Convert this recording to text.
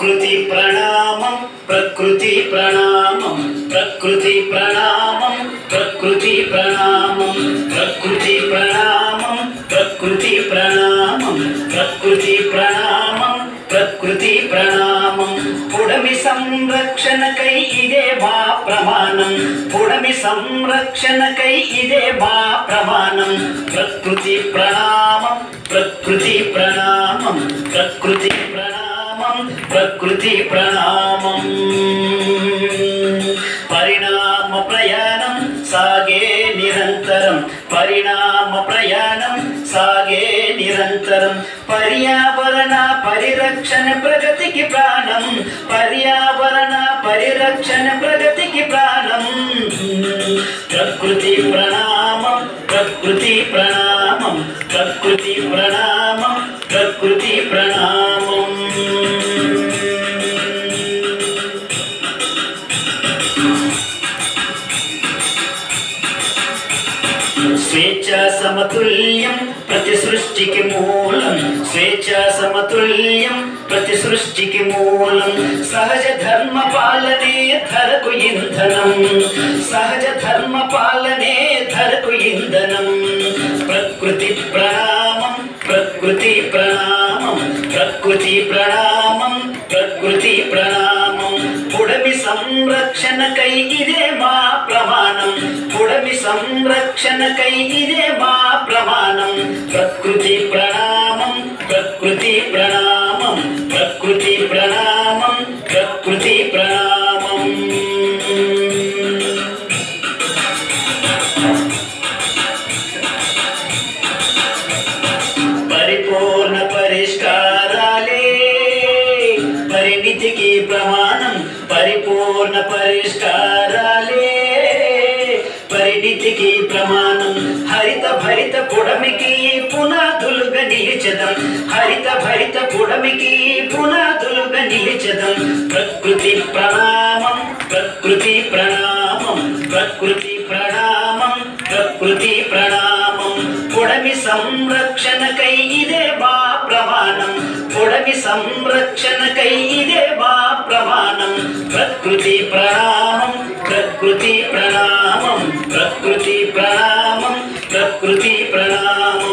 ప్రకృతి ప్రణామం ప్రకృతి ప్రణామం ప్రకృతి ప్రణామం ప్రకృతి ప్రణామం ప్రకృతి ప్రణామం ప్రకృతి ప్రణామం ప్రకృతి ప్రణామం ప్రకృతి ప్రణామం పుడమి సంరక్షణకై ఇదే మా ప్రమాణం పుడమి సంరక్షణకై ఇదే మా ప్రమాణం ప్రకృతి ప్రణామం ప్రకృతి ప్రణామం ప్రకృతి ప్రణామం ప్రకృతి ప్రణామం పరిణామ ప్రయాణం సాగే నిరంతరం పరిణామ ప్రయాణం సాగే నిరంతరం పర్యావరణ పరిరక్షణ ప్రగతికి ప్రాణం పర్యావరణ పరిరక్షణ ప్రగతికి ప్రాణం ప్రకృతి ప్రణామం ప్రకృతి ప్రణామం ప్రకృతి ప్రణామం ప్రకృతి ప్రణామం స్వేచ్ఛా సమతుల్యం ప్రతి సృష్టికి మూలం స్వేచ్ఛా సమతుల్యం ప్రతి సృష్టికి మూలం సహజ ధర్మ పాలనే ధరకు ఇంధనం సహజ ధర్మ పాలనే ధరకు ఇంధనం ప్రకృతి ప్రణామం ప్రకృతి ప్రణామం ప్రకృతి ప్రణామం ప్రకృతి ప్రణామం పుడమి సంరక్షణకై ఇదే మా ప్రమాణం పుడమి సంరక్షణకై ఇదే మా ప్రమాణం ప్రకృతి ప్రణామం ప్రకృతి ప్రణామం ప్రకృతి ప్రణామం ప్రకృతి ప్రణామం పరిపూర్ణ పరిష్కారాలే పరిణితికి ప్రమాణం పరిపూర్ణ పరిష్కారాలే పరిణితికి ప్రమాణం హరిత భరిత పుడమికి పునాదులుగా నిలిచెదం హరిత భరిత పుడమికి పునాదులుగా నిలిచెదం ప్రకృతి ప్రణామం ప్రకృతి ప్రణామం ప్రకృతి ప్రణామం ప్రకృతి ప్రణామం పుడమి సంరక్షణకై ఇదే మా ప్రమాణం పుడమి సంరక్షణకై ఇదే మా ప్రమాణం ప్రకృతి ప్రణామం ప్రకృతి ప్రణామం ప్రకృతి ప్రణామం ప్రకృతి ప్రణామం